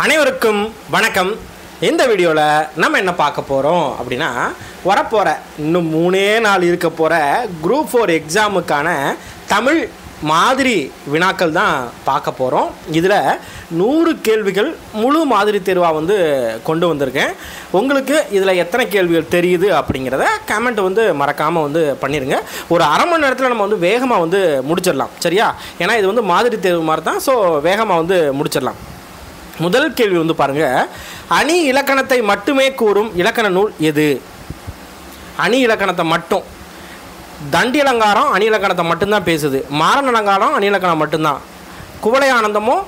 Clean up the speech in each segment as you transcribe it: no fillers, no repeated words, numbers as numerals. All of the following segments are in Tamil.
அனைவருக்கும் வணக்கம். இந்த வீடியோவில் நம்ம என்ன பார்க்க போகிறோம் அப்படின்னா, வரப்போகிற இன்னும் 3 நாள் இருக்க போகிற குரூப் 4 எக்ஸாமுக்கான தமிழ் மாதிரி வினாக்கள் தான் பார்க்க போகிறோம். இதில் 100 கேள்விகள் முழு மாதிரி தேர்வாக கொண்டு வந்திருக்கேன். உங்களுக்கு இதில் எத்தனை கேள்விகள் தெரியுது அப்படிங்கிறத கமெண்ட் மறக்காமல் பண்ணிடுங்க. ஒரு அரை மணி நேரத்தில் நம்ம வேகமாக முடிச்சிடலாம், சரியா? ஏன்னா இது மாதிரி தேர்வு மாதிரி தான். ஸோ வேகமாக முடிச்சிடலாம். முதல் கேள்வி பாருங்க, அணி இலக்கணத்தை மட்டுமே கூறும் இலக்கண நூல் எது? அணி இலக்கணத்தை மட்டும். தண்டி அலங்காரம் அணி இலக்கணத்தை மட்டும்தான் பேசுது. மாறன் அலங்காரம் அணி இலக்கணம் மட்டும்தான். குவளை ஆனந்தமும்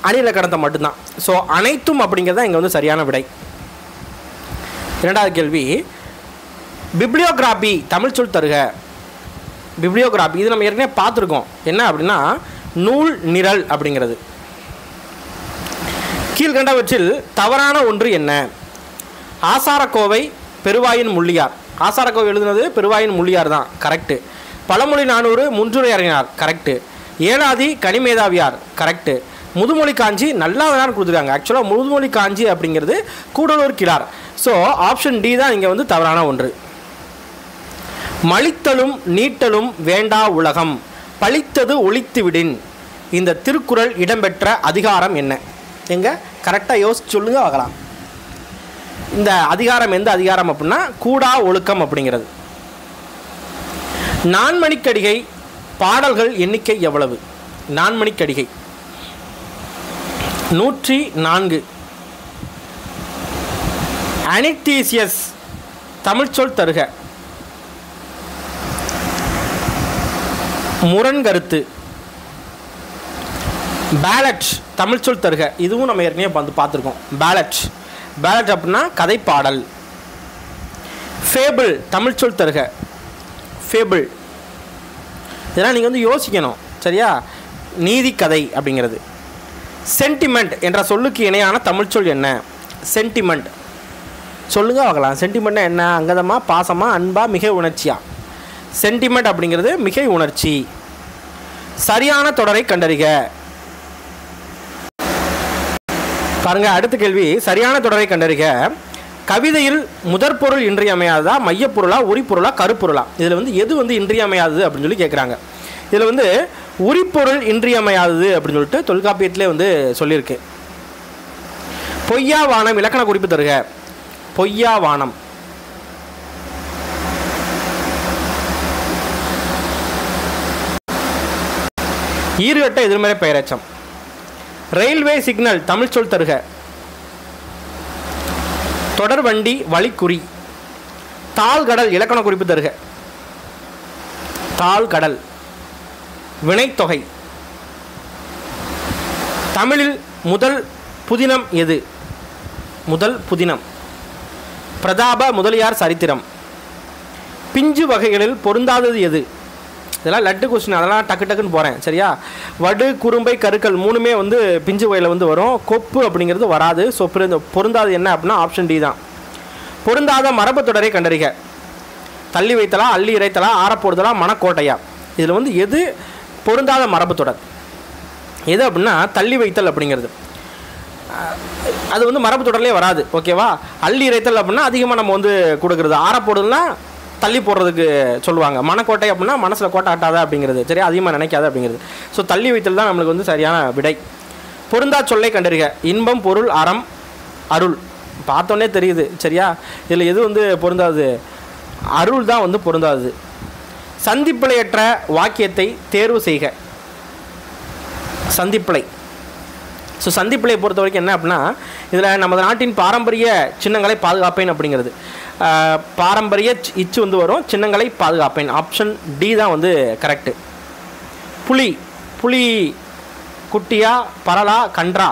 அணி இலக்கணத்தை மட்டும்தான். ஸோ அனைத்தும் அப்படிங்கிறது தான் இங்கே சரியான விடை. இரண்டாவது கேள்வி, பிப்ளியோகிராபி தமிழ் சொல் தருக. பிப்ளியோகிராபி இது நம்ம ஏற்கனவே பார்த்துருக்கோம். என்ன அப்படின்னா, நூல் நிரல் அப்படிங்கிறது. கீழ்கண்டவற்றில் தவறான ஒன்று என்ன? ஆசாரக்கோவை பெருவாயின் முள்ளியார். ஆசாரக்கோவை எழுதுனது பெருவாயின் முள்ளியார் தான், கரெக்டு. பழமொழி 400 முன்றுரை அறிஞர், கரெக்டு. ஏனாதி கனிமேதாவியார், கரெக்டு. முதுமொழி காஞ்சி நல்லாதான் கொடுத்துருக்காங்க. ஆக்சுவலாக முதுமொழி காஞ்சி அப்படிங்கிறது கூடலூர் கிழார். ஸோ ஆப்ஷன் டி தான் இங்கே தவறான ஒன்று. மலித்தலும் நீட்டலும் வேண்டா உலகம், பழித்தது ஒழித்து விடின். இந்த திருக்குறள் இடம்பெற்ற அதிகாரம் என்ன? எங்க கரெக்டாக யோசிச்சு சொல்லுங்க பார்க்கலாம். இந்த அதிகாரம் எந்த அதிகாரம் அப்படின்னா, கூடா ஒழுக்கம் அப்படிங்கிறது. நான்மணிக்கடிகை பாடல்கள் எண்ணிக்கை எவ்வளவு? நான்மணிக்கடிகை 104. அனிக்டீசியஸ் தமிழ் சொல் தருக. முரண்கருத்து. பேலட் தமிழ் சொல் தருக. இதுவும் நம்ம ஏற்கனவே பார்த்துருக்கோம். பேலட் பேலட் அப்படின்னா கதைப்பாடல். ஃபேபிள் தமிழ் சொல் தருக. ஃபேபிள் இதெல்லாம் நீங்கள் யோசிக்கணும், சரியா? நீதி கதை அப்படிங்கிறது. சென்டிமெண்ட் என்ற சொல்லுக்கு இணையான தமிழ் சொல் என்ன? சென்டிமெண்ட் சொல்லுங்க பார்க்கலாம். சென்டிமெண்ட்னா என்ன? அங்கதமா, பாசமா, அன்பா, மிகை உணர்ச்சியா? சென்டிமெண்ட் அப்படிங்கிறது மிகை உணர்ச்சி. சரியான தொடரை கண்டறிக. பாருங்க, அடுத்த கேள்வி, சரியான தொடரை கண்டறிக. கவிதையில் முதற் பொருள் இன்றியமையாததா, மையப்பொருளா, உரிப்பொருளா, கருப்பொருளா? இதில் எது இன்றியமையாதது அப்படின்னு சொல்லி கேட்குறாங்க. இதில் உரிப்பொருள் இன்றியமையாதது அப்படின்னு சொல்லிட்டு தொல்காப்பியத்திலே சொல்லியிருக்கு. பொய்யா வானம் இலக்கண குறிப்பு தருக. பொய்யா வானம் ஈறுகட்ட எதிர்மறை பெயரெச்சம். ரயில்வே சிக்னல் தமிழ் சொல் தருக. தொடர் வண்டி வழிக்குறி. தாழ்கடல் இலக்கண குறிப்பு தருக. தாழ்கடல் வினைத்தொகை. தமிழில் முதல் புதினம் எது? முதல் புதினம் பிரதாப முதலியார் சரித்திரம். பிஞ்சு வகைகளில் பொருந்தாதது எது? இதெல்லாம் லட்டு கொஸ்டின், அதெல்லாம் டக்கு டக்குன்னு போகிறேன், சரியா? வடு, குறும்பை, கருக்கள் 3மே பிஞ்சு வகையில் வரும். கொப்பு அப்படிங்கிறது வராது. ஸோ பொருந்தாது என்ன அப்படின்னா ஆப்ஷன் டி தான். பொருந்தாத மரபு தொடரை கண்டறிக. தள்ளி வைத்தலா, அள்ளி இறைத்தலா, ஆறப்போடுதலா, மணக்கோட்டையா? இதில் எது பொருந்தாத மரபு தொடர்? எது அப்படின்னா தள்ளி வைத்தல் அப்படிங்கிறது. அது மரபு தொடர்லேயே வராது, ஓகேவா? அள்ளி இறைத்தல் அப்படின்னா அதிகமாக நம்ம கொடுக்குறது. ஆறப்போடுதல்னா தள்ளி போடுறதுக்கு சொல்லுவாங்க. மனக்கோட்டை அப்படின்னா மனசில் கோட்டை ஆட்டாத அப்படிங்கிறது, சரியா? அதிகமாக நினைக்காத அப்படிங்கிறது. ஸோ தள்ளி வைத்தல் தான் நம்மளுக்கு சரியான விடை. பொருந்தா சொல்லை கண்டறிக. இன்பம், பொருள், அறம், அருள். பார்த்தோன்னே தெரியுது, சரியா? இதில் எது பொருந்தாது? அருள் தான் பொருந்தாது. சந்திப்பிழையற்ற வாக்கியத்தை தேர்வு செய்க. சந்திப்பிழை. ஸோ சந்திப்பிழையை பொறுத்த வரைக்கும் என்ன அப்படின்னா, இதில் நமது நாட்டின் பாரம்பரிய சின்னங்களை பாதுகாப்பேன் அப்படிங்கிறது. பாரம்பரிய இச்சு வரும், சின்னங்களை பாதுகாப்பேன். ஆப்ஷன் டி தான் கரெக்டு. புலி. புலி குட்டியா, பரலா, கன்றா?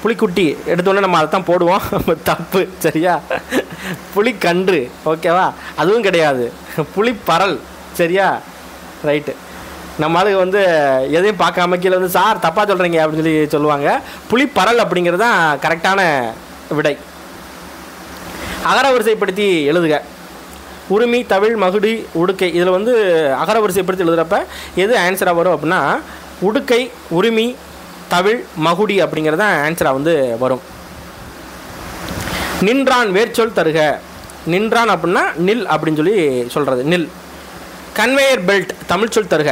புலிக்குட்டி எடுத்தோடனே நம்ம அதை தான் போடுவோம். தப்பு, சரியா? புலிக்கன்று, ஓகேவா? அதுவும் கிடையாது. புலிப்பரல், சரியா? ரைட்டு. நம்ம அதுக்கு எதையும் பார்க்காம கீழே சார் தப்பாக சொல்கிறீங்க அப்படின்னு சொல்லி சொல்லுவாங்க. புலிப்பரல் அப்படிங்கிறது தான் கரெக்டான விடை. அகரவரிசைப்படுத்தி எழுதுக. உரிமை, தவிழ், மகுடி, உடுக்கை. இதில் அகரவரிசைப்படுத்தி எழுதுகிறப்ப எது ஆன்சராக வரும் அப்படின்னா, உடுக்கை, உரிமை, தவிழ் மகுடி அப்படிங்கிறது தான் ஆன்சராக வந்து வரும். நின்றான் வேர்ச்சொல் தருக. நின்றான் அப்படின்னா நில் அப்படின்னு சொல்லி சொல்கிறது, நில். கன்வேயர் பெல்ட் தமிழ் சொல் தருக.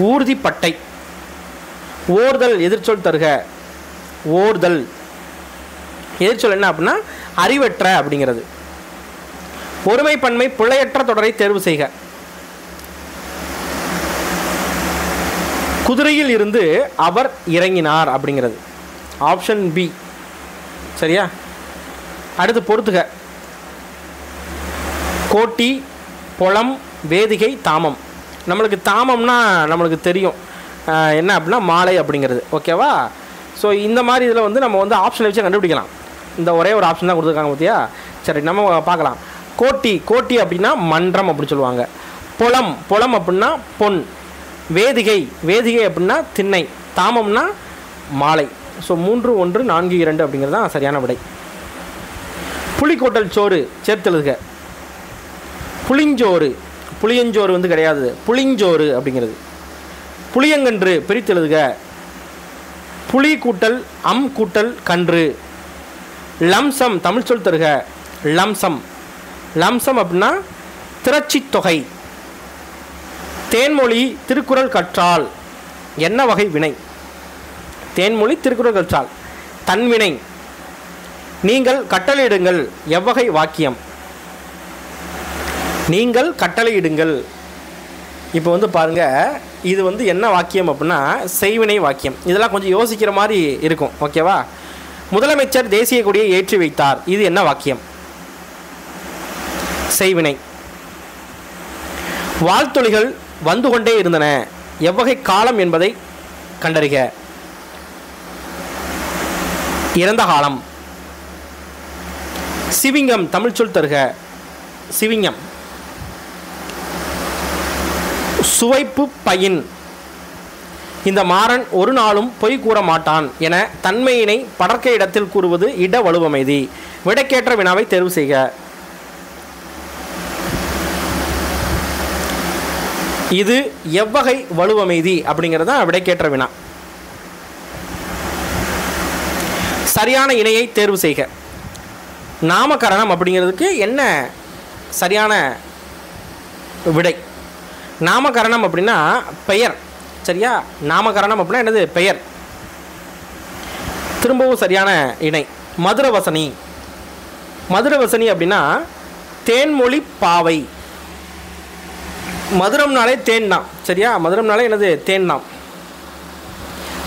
ஊர்திப்பட்டை. ஓர்தல் எதிர்ச்சொல் தருக. ஓர்தல். எதிர்ச்சொல் என்ன அப்படின்னா அறிவற்ற அப்படிங்கிறது. ஒருமை பன்மை பிழையற்ற தொடரை தேர்வு செய்க. குதிரையில் இருந்து அவர் இறங்கினார் அப்படிங்கிறது ஆப்ஷன் பி. சரியா? அடுத்து பொறுத்துக. கோட்டி, பொலம், வேதிகை, தாமம். நம்மளுக்கு தாமம்னா நம்மளுக்கு தெரியும் என்ன அப்படின்னா மாலை அப்படிங்கிறது. ஓகேவா? ஸோ இந்த மாதிரி இதில் வந்து நம்ம வந்து ஆப்ஷனை வச்சு கண்டுபிடிக்கலாம். இந்த ஒரே ஒரு ஆப்ஷன் தான் கொடுத்துருக்காங்க பார்த்தியா? சரி, நம்ம பார்க்கலாம். கோட்டி, கோட்டி அப்படின்னா மன்றம் அப்படின்னு சொல்லுவாங்க. பொலம், பொலம் அப்படின்னா பொன். வேதிகை, வேதிகை அப்படின்னா திண்ணை. தாமம்னா மாலை. ஸோ 3, 1, 4, 2 அப்படிங்கிறது தான் சரியான விடை. புளிக்கோட்டல் சோறு சேர்த்தெழுதுக. புளிஞ்சோறு. புளியஞ்சோறு வந்து கிடையாது, புளிஞ்சோறு அப்படிங்கிறது. புளியங்கன்று பிரித்தெழுதுக. புளி கூட்டல் அம் கூட்டல் கன்று. லம்சம் தமிழ் சொல் தருக. லம்சம். லம்சம் அப்படின்னா திரட்சி தொகை. தேன்மொழி திருக்குறள் கற்றால் என்ன வகை வினை? தேன்மொழி திருக்குறள் கற்றால் தன்வினை. நீங்கள் கட்டளையிடுங்கள் எவ்வகை வாக்கியம்? நீங்கள் கட்டளையிடுங்கள். இப்போ வந்து பாருங்கள், இது வந்து என்ன வாக்கியம் அப்படின்னா செய்வினை வாக்கியம். இதெல்லாம் கொஞ்சம் யோசிக்கிற மாதிரி இருக்கும். ஓகேவா? முதலமைச்சர் தேசிய கொடியை ஏற்றி வைத்தார். இது என்ன வாக்கியம்? செய்வினை. வாழ்த்தொழிகள் வந்து கொண்டே இருந்தன. எவ்வகை காலம் என்பதை கண்டறிக. இறந்த காலம். சிவிங்கம் தமிழ் சொல் தருக. சிவிங்கம். சுவைப்பு பயின். இந்த மாறன் ஒரு நாளும் பொய் கூற மாட்டான் என தன்மையினை படர்க்க இடத்தில் கூறுவது இட வலுவமைதி. விடைக்கேற்ற வினாவை தேர்வு செய்க. இது எவ்வகை வலுவமைதி அப்படிங்கிறது தான் விடைக்கேற்ற வினா. சரியான இணையை தேர்வு செய்க. நாமகரணம் அப்படிங்கிறதுக்கு என்ன சரியான விடை? நாமகரணம் அப்படின்னா பெயர். சரியா? நாமகரணம் அப்படின்னா என்னது? பெயர். திரும்பவும் சரியான இணை மதுரவசனி. மதுரவசனி அப்படின்னா தேன்மொழி பாவை. மதுரம்னாலே தேன் தான். சரியா? மதுரம்னாலே என்னது? தேன் தான்.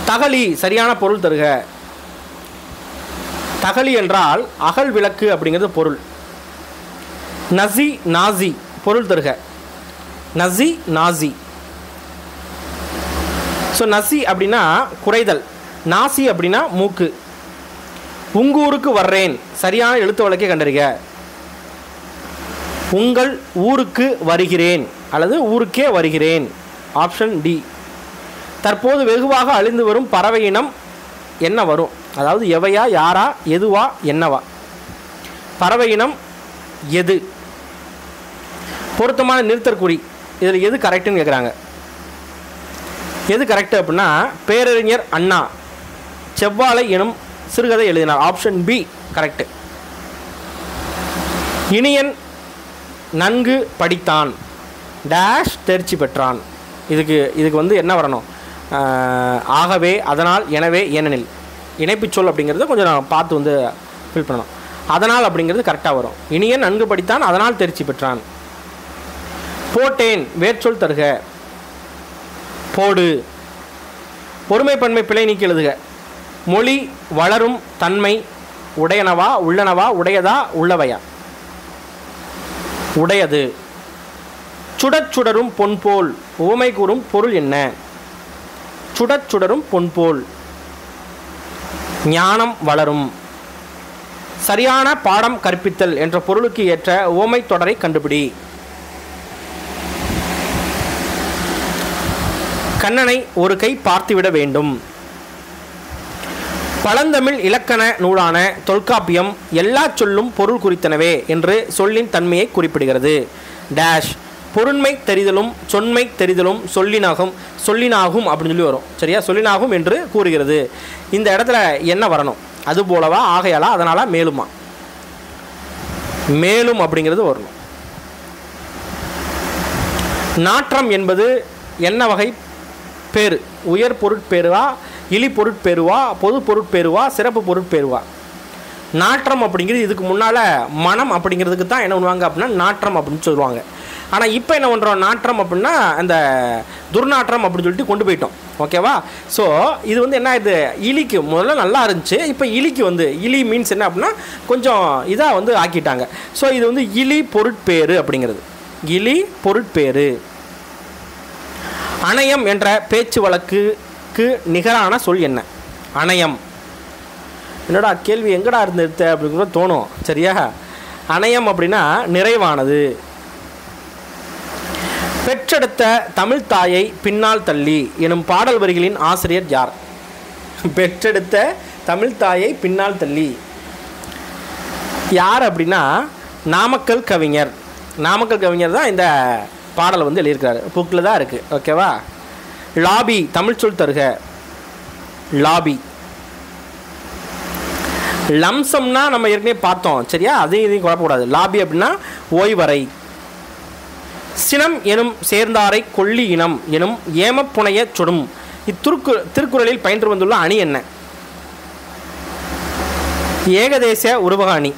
தகலி சரியான பொருள் தருக. தகலி என்றால் அகல் விளக்கு அப்படிங்கிறது பொருள். நசி நாசி பொருள் தருக. நசி நாசி. ஸோ நசி அப்படின்னா குறைதல், நாசி அப்படின்னா மூக்கு. உங்கூருக்கு வர்றேன் சரியான எழுத்து வழக்கை கண்டறிக. உங்கள் ஊருக்கு வருகிறேன் அல்லது ஊருக்கே வருகிறேன். Option D. தற்போது வெகுவாக அழிந்து வரும் பறவை இனம் என்ன வரும்? அதாவது எவையா, யாரா, எதுவா, என்னவா? பறவை இனம் எது? பொருத்தமான நிறுத்தற்குறி. இதில் எது கரெக்டுன்னு கேட்குறாங்க. எது கரெக்டு அப்படின்னா பேரறிஞர் அண்ணா செவ்வாழை எனும் சிறுகதை எழுதினார். Option B correct. இனியன் நன்கு படித்தான் டேஷ் தேர்ச்சி பெற்றான். இதுக்கு வந்து என்ன வரணும்? ஆகவே, அதனால், எனவே, ஏனெனில். இணைப்பு சொல் அப்படிங்கிறத கொஞ்சம் நான் பார்த்து வந்து ஃபில் பண்ணணும். அதனால் அப்படிங்கிறது கரெக்டாக வரும். இனியன் நன்கு படித்தான் அதனால் தேர்ச்சி பெற்றான். போட்டேன் வேர்ச்சொல் தருக. போடு. பொறுமை பன்மை பிழை நீக்கி எழுதுக. மொழி வளரும் தன்மை உடையனவா, உள்ளனவா, உடையதா, உள்ளவையா? உடையது. சுடச் சுடரும் பொன்போல் உவமை கூறும் பொருள் என்ன? சுடச் சுடரும் பொன்போல் ஞானம் வளரும். சரியான பாடம் கற்பித்தல் என்ற பொருளுக்கு ஏற்ற உவமை தொடரை கண்டுபிடி. கண்ணனை ஒரு கை பார்த்துவிட வேண்டும். பழந்தமிழ் இலக்கண நூலான தொல்காப்பியம் எல்லா சொல்லும் பொருள் குறித்தனவே என்று சொல்லின் தன்மையை குறிப்பிடுகிறது. டேஷ் பொருண்மை தெரிதலும் சொன்மை தெரிதலும் சொல்லினாகும் அப்படின்னு சொல்லி வரும். சரியா, சொல்லினாகும் என்று கூறுகிறது. இந்த இடத்துல என்ன வரணும்? அது போலவா, ஆகையாலா, அதனால் மேலுமா? மேலும் அப்படிங்கிறது வரணும். நாற்றம் என்பது என்ன வகை பேரு? உயர் பொருட்பேருவா, இழி பொருட்பேருவா, பொது பொருட்பேருவா, சிறப்பு பொருட்பேருவா? நாற்றம் அப்படிங்கிறது இதுக்கு முன்னால் மனம் அப்படிங்கிறதுக்கு தான் என்ன பண்ணுவாங்க அப்படின்னா நாற்றம் அப்படின்னு சொல்லுவாங்க. ஆனால் இப்போ என்ன பண்ணுறோம், நாற்றம் அப்படின்னா அந்த துர்நாற்றம் அப்படின்னு சொல்லிட்டு கொண்டு போயிட்டோம். ஓகேவா? ஸோ இது வந்து என்ன, இது இலிக்கு முதல்ல நல்லா இருந்துச்சு, இப்போ இலிக்கு வந்து இலி மீன்ஸ் என்ன அப்படின்னா கொஞ்சம் இதாக வந்து ஆக்கிட்டாங்க. ஸோ இது வந்து இலி பொருட்பேரு அப்படிங்கிறது, இலி பொருட்பேரு. அணையம் என்ற பேச்சு வழக்குக்கு நிகரான சொல் என்ன? அணையம். என்னடா கேள்வி எங்கடா இருந்தது அப்படிங்கிற தோணும். சரியா, அணையம் அப்படின்னா நிறைவானது. பெற்றெடுத்த தமிழ் தாயை பின்னால் தள்ளி எனும் பாடல் வரிகளின் ஆசிரியர் யார்? பெற்றெடுத்த தமிழ் தாயை பின்னால் தள்ளி யார் அப்படின்னா நாமக்கல் கவிஞர். நாமக்கல் கவிஞர் தான் இந்த பாடலை வந்து எழுதியிருக்காரு, புக்கில் தான் இருக்குது. ஓகேவா? லாபி, தமிழ் சொல் தருக. லாபி. லம்சம்னா நம்ம ஏற்கனவே பார்த்தோம். சரியா, இதையும் குழப்பக்கூடாது. லாபி அப்படின்னா ஓய்வறை. சினம் எனும் சேர்ந்தாரை கொல்லி இனம் எனும் ஏமப்புனைய சுடும் திருக்குறளில் பயின்று வந்துள்ள அணி என்ன? ஏகதேச உருவக அணி.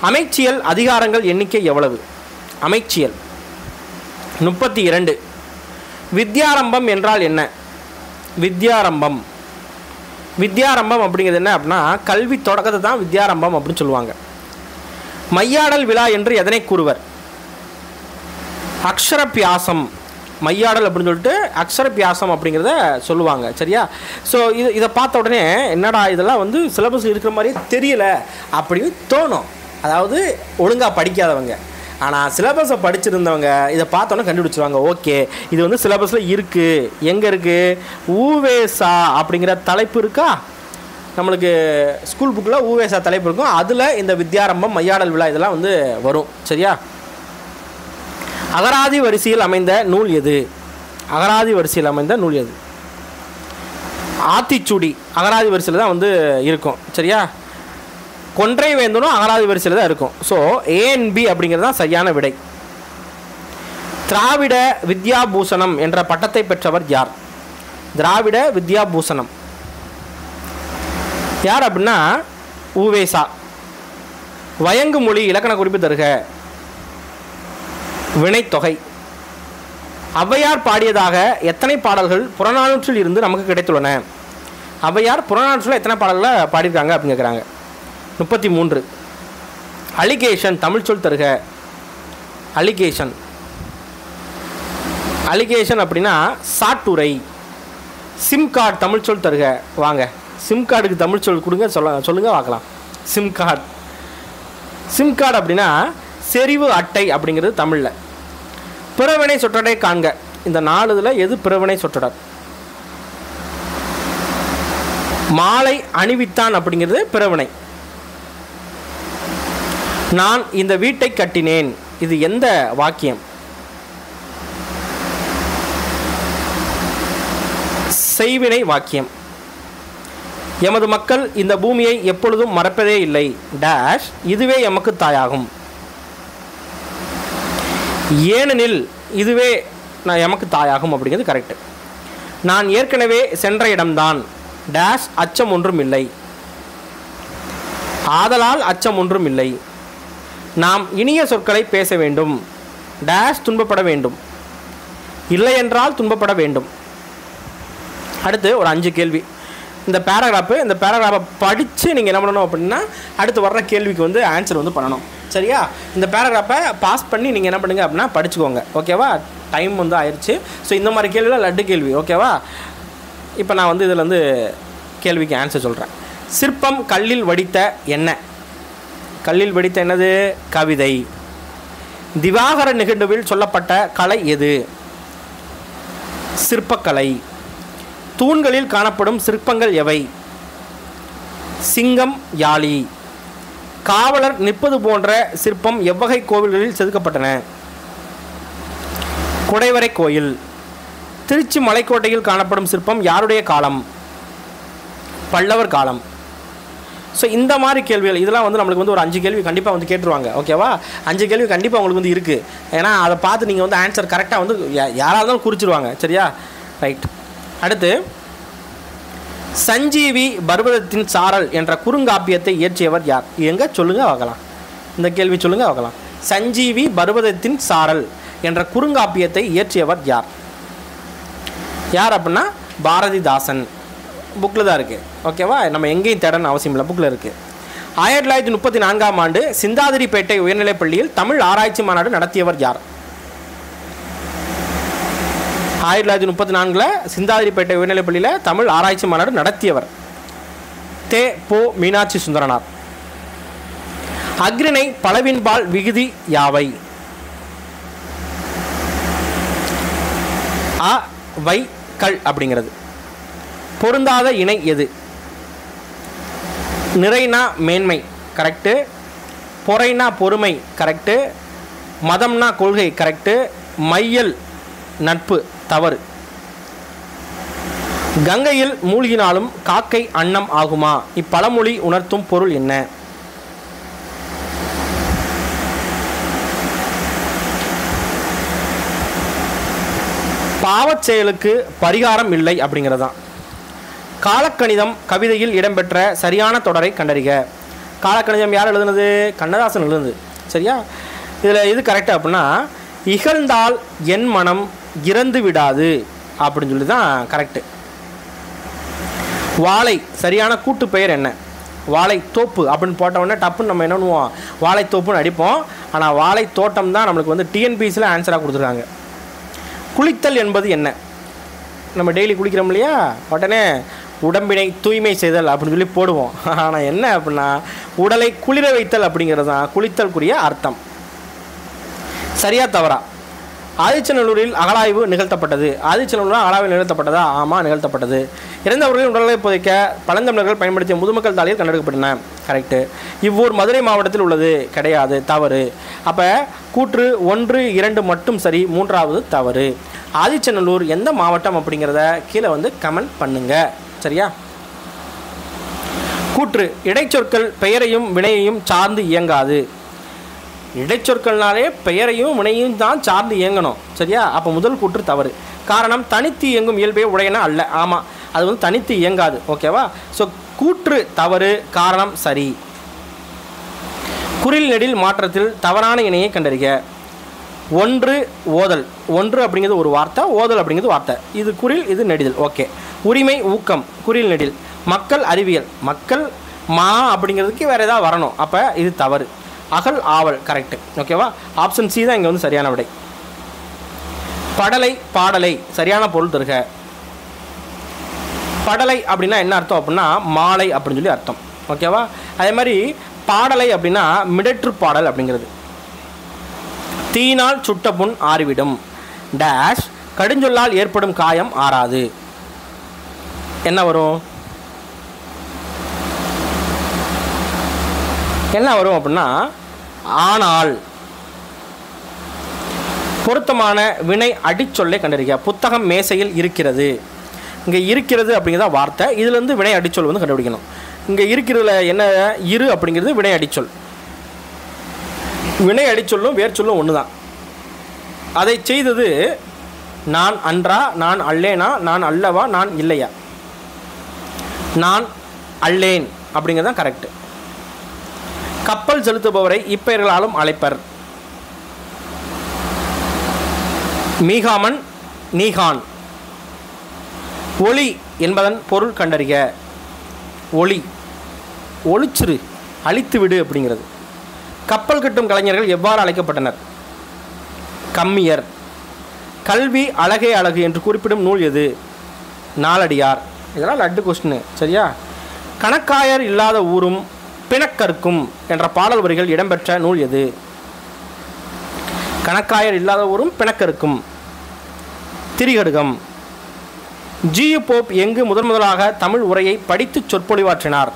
அமைச்சியல் அதிகாரங்கள் எண்ணிக்கை எவ்வளவு? அமைச்சியல் 32. வித்யாரம்பம் என்றால் என்ன? வித்யாரம்பம். வித்யாரம்பம் அப்படிங்கிறது என்ன அப்படின்னா கல்வி தொடக்கத்தை தான் வித்யாரம்பம் அப்படின்னு சொல்லுவாங்க. மையாடல் விழா என்று எதனை கூறுவர்? அக்ஷரபியாசம். மையாடல் அப்படின்னு சொல்லிட்டு அக்ஷரபியாசம் அப்படிங்கிறத சொல்லுவாங்க. சரியா, ஸோ இதை பார்த்த உடனே என்னடா இதெல்லாம் வந்து சிலபஸ் இருக்கிற மாதிரியே தெரியல அப்படின்னு தோணும். அதாவது ஒழுங்காக படிக்காதவங்க. ஆனால் சிலபஸை படிச்சிருந்தவங்க இதை பார்த்தோன்னே கண்டுபிடிச்சிருவாங்க. ஓகே, இது வந்து சிலபஸில் இருக்குது. எங்கே இருக்குது? ஊவேசா அப்படிங்கிற தலைப்பு இருக்கா நம்மளுக்கு ஸ்கூல் புக்கில்? ஊவேசா தலைப்பு இருக்கும். அதில் இந்த வித்யாரம்பம், மையாடல் விழா இதெல்லாம் வந்து வரும். சரியா, அகராதி வரிசையில் அமைந்த நூல் எது? அகராதி வரிசையில் அமைந்த நூல் எது? ஆத்திச்சூடி அகராதி வரிசையில் தான் வந்து இருக்கும். சரியா, கொன்றை வேந்தனும் அகராதி வரிசையில் தான் இருக்கும். ஸோ ஏஎன்பி அப்படிங்கிறது தான் சரியான விடை. திராவிட வித்யாபூஷணம் என்ற பட்டத்தை பெற்றவர் யார்? திராவிட வித்யாபூஷணம் யார் அப்படின்னா ஊவேசா. வயங்கு மொழி இலக்கண குறிப்பு தருக. வினைத்தொகை. ஔவையார் பாடியதாக எத்தனை பாடல்கள் புறநானூற்றில் இருந்து நமக்கு கிடைத்துள்ளன? ஔவையார் புறநானூற்றில் எத்தனை பாடல்களை பாடியிருக்காங்க அப்படின்னு கேட்குறாங்க. 33. அலிகேஷன் தமிழ் சொல் தருக. அலிகேஷன். அலிகேஷன் அப்படின்னா சாட்டுரை. சிம் கார்டு தமிழ் சொல் தருக. வாங்க, சிம் கார்டுக்கு தமிழ் சொல் கொடுங்க, சொல்லுங்க பார்க்கலாம். Sim card. சிம் கார்டு அப்படின்னா செறிவு அட்டை அப்படிங்கிறது தமிழில். பிறவினை சொற்றொடரை காண்க. இந்த 4 எது பிறவினை சொற்றொடர்? மாலை அணிவித்தான் அப்படிங்கிறது பிறவினை. நான் இந்த வீட்டை கட்டினேன், இது எந்த வாக்கியம்? செய்வினை வாக்கியம். எமது மக்கள் இந்த பூமியை எப்பொழுதும் மறப்பதே இல்லை டேஷ் இதுவே எமக்கு தாயாகும். ஏனெனில் இதுவே நான் எமக்கு தாயாகும் அப்படிங்கிறது கரெக்டு. நான் ஏற்கனவே சென்ற இடம்தான் டேஷ் அச்சம் ஒன்றும் இல்லை. ஆதலால் அச்சம் ஒன்றும் இல்லை. நாம் இனிய சொற்களை பேச வேண்டும் டேஷ் துன்பப்பட வேண்டும். இல்லை என்றால் துன்பப்பட வேண்டும். அடுத்து ஒரு 5 கேள்வி. இந்த பேராகிராஃபை படித்து நீங்கள் என்ன பண்ணணும் அப்படின்னா அடுத்து வர்ற கேள்விக்கு வந்து ஆன்சர் வந்து பண்ணணும். சரியா, இந்த பேராகிராஃபை பாஸ் பண்ணி நீங்கள் என்ன பண்ணுங்கள் அப்படின்னா படிச்சுக்கோங்க. ஓகேவா, டைம் வந்து ஆயிடுச்சு. ஸோ இந்த மாதிரி கேள்வியில் லட்டு கேள்வி. ஓகேவா, இப்போ நான் வந்து இதில் வந்து கேள்விக்கு ஆன்சர் சொல்கிறேன். சிற்பம் கல்லில் வடித்த என்ன? கல்லில் வடித்த என்னது? கவிதை. திவாகர நிகழ்வில் சொல்லப்பட்ட கலை எது? சிற்பக்கலை. தூண்களில் காணப்படும் சிற்பங்கள் எவை? சிங்கம், யாழி. காவலர் நிற்பது போன்ற சிற்பம் எவ்வகை கோவில்களில் செதுக்கப்பட்டன? குடைவரை கோயில். திருச்சி மலைக்கோட்டையில் காணப்படும் சிற்பம் யாருடைய காலம்? பல்லவர் காலம். ஸோ இந்த மாதிரி கேள்விகள் இதெல்லாம் வந்து நம்மளுக்கு வந்து ஒரு 5 கேள்வி கண்டிப்பாக வந்து கேட்டுருவாங்க. ஓகேவா? 5 கேள்வி கண்டிப்பாக உங்களுக்கு வந்து இருக்குது. ஏன்னா அதை பார்த்து நீங்கள் வந்து ஆன்சர் கரெக்டாக வந்து யாராக இருந்தாலும் குறிச்சிருவாங்க. சரியா? ரைட். அடுத்து, சஞ்சீவி பர்வதத்தின் சாரல் என்ற குறுங்காப்பியத்தை இயற்றியவர் யார்? எங்கே சொல்லுங்கள் பார்க்கலாம். இந்த கேள்வி சொல்லுங்கள் பார்க்கலாம். சஞ்சீவி பர்வதத்தின் சாரல் என்ற குறுங்காப்பியத்தை இயற்றியவர் யார்? யார் அப்படின்னா பாரதிதாசன். புக்கில் தான் இருக்குது. ஓகேவா? நம்ம எங்கேயும் தேடணும் அவசியம் இல்லை, புக்கில் இருக்குது. 1934ஆம் ஆண்டு சிந்தாதிரிப்பேட்டை உயர்நிலைப்பள்ளியில் தமிழ் ஆராய்ச்சி மாநாடு நடத்தியவர் யார்? 1934 சிந்தாதிரிப்பேட்டை உயர்நிலைப்பள்ளியில் தமிழ் ஆராய்ச்சி மாநாடு நடத்தியவர் தே.பொ. மீனாட்சி சுந்தரனார். அக்ரிணை பலவின்பால் விகுதி யாவை? அ, வை, கள் அப்படிங்கிறது. பொருந்தாத இணை எது? நிறைனா மேன்மை, கரெக்டு. பொறைனா பொறுமை, கரெக்டு. மதம்னா கொள்கை, கரெக்டு. மையல் நட்பு, தவறு. கங்கையில் மூழ்கினாலும் காக்கை அன்னம் ஆகுமா? இப்பழமொழி உணர்த்தும் பொருள் என்ன? பாவச் செயலுக்கு பரிகாரம் இல்லை அப்படிங்கிறது தான். காலக்கணிதம் கவிதையில் இடம்பெற்ற சரியான தொடரை கண்டறிக. காலக்கணிதம் யார் எழுதுனது? கண்ணதாசன் எழுதுனது. சரியா? இதில் இது கரெக்டாக அப்படின்னா, இகழ்ந்தால் என் மனம் இறந்து விடாது அப்படின்னு சொல்லி தான் கரெக்டு. வாழை சரியான கூட்டு பெயர் என்ன? வாழை தோப்பு அப்படின்னு போட்டவுடனே டப்புன்னு நம்ம என்ன பண்ணுவோம்? வாழை தோப்புன்னு அடிப்போம். ஆனால் வாழை தோட்டம் தான் நம்மளுக்கு வந்து டிஎன்பிசியில் ஆன்சராக கொடுத்துருக்காங்க. குளித்தல் என்பது என்ன? நம்ம டெய்லி குளிக்கிறோம் இல்லையா? உடனே உடம்பினை தூய்மை செய்தல் அப்படின்னு சொல்லி போடுவோம். ஆனால் என்ன அப்படின்னா, உடலை குளிர வைத்தல் அப்படிங்கிறது தான் குளித்தலுக்குரிய அர்த்தம். சரியா தவறா? ஆதிச்சநல்லூரில் அகழாய்வு நிகழ்த்தப்பட்டது. ஆதிச்சநல்லூரில் அகழாய்வு நிகழ்த்தப்பட்டதா? ஆமாம், நிகழ்த்தப்பட்டது. இறந்தவர்களின் உடலை புதைக்க பழந்தமிழர்கள் பயன்படுத்திய முதுமக்கள் தாளியில் கண்டெடுக்கப்பட்டன. கரெக்டு. இவ்வூர் மதுரை மாவட்டத்தில் உள்ளது. கிடையாது, தவறு. அப்போ கூற்று 1, 2 மட்டும் சரி, 3வது தவறு. ஆதிச்சநல்லூர் எந்த மாவட்டம் அப்படிங்கிறத கீழே வந்து கமெண்ட் பண்ணுங்க. சரியா? கூற்று இடைச்சொற்கள் பெயரையும் வினையையும் சார்ந்து இயங்காது. இடைச்சொற்கள்னாலே பெயரையும் வினையும் தான் சார்ந்து இயங்கணும். சரியா? அப்போ முதல் கூற்று தவறு. காரணம் தனித்து இயங்கும் இயல்பே உடையன அல்ல. ஆமாம், அது வந்து தனித்து இயங்காது. ஓகேவா? ஸோ கூற்று தவறு, காரணம் சரி. குறில் நெடில் மாற்றத்தில் தவறான இணையை கண்டறிக. 1 ஓதல். 1 அப்படிங்கிறது ஒரு வார்த்தை, ஓதல் அப்படிங்கிறது வார்த்தை. இது குறில், இது நெடில். ஓகே. உரிமை ஊக்கம், குறில் நெடில். மக்கள் அறிவியல், மக்கள் மா அப்படிங்கிறதுக்கு வேறு ஏதாவது வரணும். அப்போ இது தவறு. அகல் ஆவல், கரெக்டு. ஓகேவா? ஆப்ஷன் சி தான் இங்கே வந்து சரியான விடை. படலை பாடலை சரியான பொருள் தருக. படலை அப்படின்னா என்ன அர்த்தம் அப்படின்னா மாலை அப்படின்னு சொல்லி அர்த்தம். ஓகேவா? அதே மாதிரி பாடலை அப்படின்னா மிடற்று பாடல் அப்படிங்கிறது. தீனால் சுட்ட புண் ஆறிவிடும். டேஷ் கடுஞ்சொல்லால் ஏற்படும் காயம் ஆறாது. என்ன வரும்? என்ன வரும் அப்படின்னா ஆனால். பொருத்தமான வினை அடிச்சொல்லை கண்டறிக. புத்தகம் மேசையில் இருக்கிறது. இங்கே இருக்கிறது அப்படிங்கிறத வார்த்தை. இதுலேருந்து வினை அடிச்சொல் வந்து கண்டுபிடிக்கணும். இங்கே இருக்கிறதுல என்ன? இரு அப்படிங்கிறது வினை அடிச்சொல். வினை அடிச்சொல்லும் வேர்ச்சொல்லும் ஒன்று தான். அதை செய்தது நான் அன்றா, நான் அல்லேனா, நான் அல்லவா, நான் இல்லையா? நான் அல்லேன் அப்படிங்கிறது தான் கரெக்டு. கப்பல் செலுத்துபவரை இப்பெயர்களாலும் அழைப்பர். மீகாமன், நீகான். ஒளி என்பதன் பொருள் கண்டறிக. ஒளி ஒளிச்சிரு, அழித்து விடு அப்படிங்கிறது. கப்பல் கட்டும் கலைஞர்கள் எவ்வாறு அழைக்கப்பட்டனர்? கம்மியர். கல்வி அழகே அழகு என்று குறிப்பிடும் நூல் எது? நாலடியார். இதெல்லாம் லட்டு கொஸ்டின். சரியா? கணக்காயர் இல்லாத ஊரும் பிணக்கற்கும் என்ற பாடல் வரிகள் இடம்பெற்ற நூல் எது? கணக்காயர் இல்லாத ஊரும் பிணக்கற்கும். திரிகடுகம். ஜியு போப் எங்கு முதலாக தமிழ் உரையை படித்து சொற்பொழிவாற்றினார்?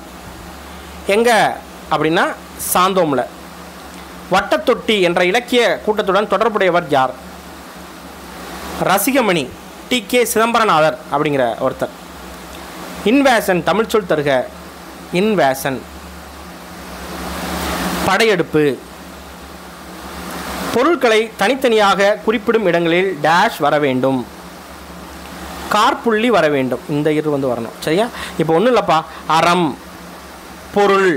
எங்க அப்படின்னா சாந்தோமில். வட்டத்தொட்டி என்ற இலக்கிய கூட்டத்துடன் தொடர்புடையவர் யார்? ரசிகமணி டி.கே. சிதம்பரநாதர் அப்படிங்கிற ஒருத்தர். இன்வேஷன் தமிழ் சொல் தருக. இன்வேஷன். படையெடுப்பு. பொருட்களை தனித்தனியாக குறிப்பிடும் இடங்களில் டேஷ் வர வேண்டும். கார்புள்ளி வர வேண்டும். இந்த இரு வந்து வரணும். சரியா? இப்போ ஒன்றும் இல்லைப்பா, அறம், பொருள்,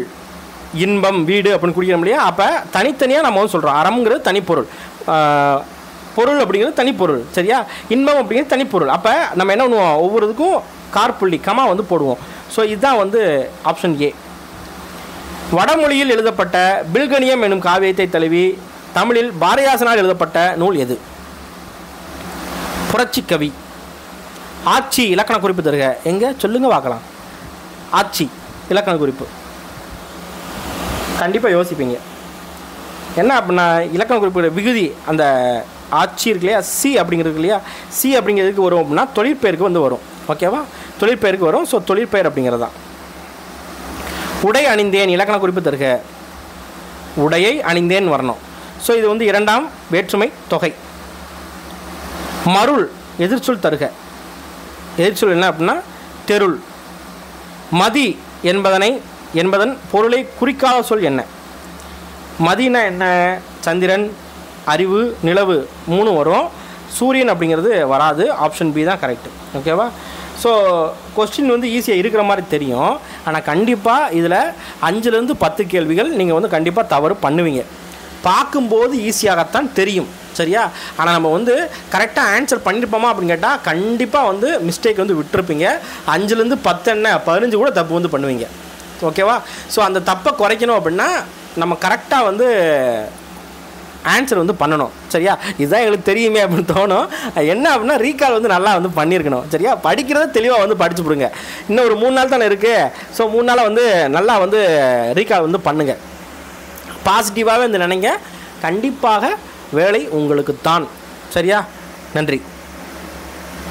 இன்பம், வீடு அப்படின்னு குடிக்கிறோம் இல்லையா? அப்போ தனித்தனியாக நம்ம வந்து சொல்கிறோம். அறம்ங்கிறது தனிப்பொருள், பொருள் அப்படிங்கிறது தனிப்பொருள். சரியா? இன்பம் அப்படிங்கிறது தனிப்பொருள். அப்போ நம்ம என்ன பண்ணுவோம், ஒவ்வொரு இதுக்கும் கார்புள்ளி கமா வந்து போடுவோம். ஸோ இதுதான் வந்து ஆப்ஷன் ஏ. வடமொழியில் எழுதப்பட்ட பில்கணியம் எனும் காவியத்தை தழுவி தமிழில் பாரதிதாசனால் எழுதப்பட்ட நூல் எது? புரட்சி கவி. ஆட்சி இலக்கண குறிப்பு தருக. எங்கே சொல்லுங்க பார்க்கலாம். ஆட்சி இலக்கண குறிப்பு கண்டிப்பாக யோசிப்பீங்க. என்ன அப்படின்னா, இலக்கண குறிப்பு விகுதி அந்த ஆட்சி இருக்கு இல்லையா, சி அப்படிங்கிறது இல்லையா, சி அப்படிங்கிறதுக்கு வரும் அப்படின்னா தொழிற்பெயருக்கு வந்து வரும். ஓகேவா? தொழிற்பெயருக்கு வரும். ஸோ தொழிற்பெயர் அப்படிங்கிறது தான். உடை அணிந்தேன் இலக்கண குறிப்பு தருக. உடையை அணிந்தேன் வரணும். ஸோ இது வந்து இரண்டாம் வேற்றுமை தொகை. மருள் எதிர்ச்சொல் தருக. எதிர்ச்சொல் என்ன அப்படின்னா தெருள். மதி என்பதன் பொருளை குறிக்காத சொல் என்ன? மதினா என்ன? சந்திரன், அறிவு, நிலவு 3 வரும். சூரியன் அப்படிங்கிறது வராது. ஆப்ஷன் பி தான் கரெக்டு. ஓகேவா? ஸோ கொஸ்டின் வந்து ஈஸியாக இருக்கிற மாதிரி தெரியும். ஆனால் கண்டிப்பாக இதில் 5லேருந்து 10 கேள்விகள் நீங்கள் வந்து கண்டிப்பாக தவறு பண்ணுவீங்க. பார்க்கும்போது ஈஸியாகத்தான் தெரியும். சரியா? ஆனால் நம்ம வந்து கரெக்டாக ஆன்சர் பண்ணியிருப்போமா அப்படின்னு கேட்டால் கண்டிப்பாக வந்து மிஸ்டேக் வந்து விட்டுருப்பீங்க. 5லேருந்து 10 என்ன 15 கூட தப்பு வந்து பண்ணுவீங்க. ஓகேவா? ஸோ அந்த தப்பை குறைக்கணும் அப்படின்னா நம்ம கரெக்டாக வந்து ஆன்சர் வந்து பண்ணணும். சரியா? இதுதான் எங்களுக்கு தெரியுமே அப்படின்னு தோணும். என்ன அப்படின்னா ரீகால் வந்து நல்லா வந்து பண்ணியிருக்கணும். சரியா? படிக்கிறத தெளிவாக வந்து படிச்சு விடுங்க. இன்னும் ஒரு 3 நாள் தானே இருக்குது. ஸோ 3 நாளாக வந்து நல்லா வந்து ரீகால் வந்து பண்ணுங்கள். பாசிட்டிவாகவே வந்து நினைங்க. கண்டிப்பாக வேலை உங்களுக்கு தான். சரியா? நன்றி.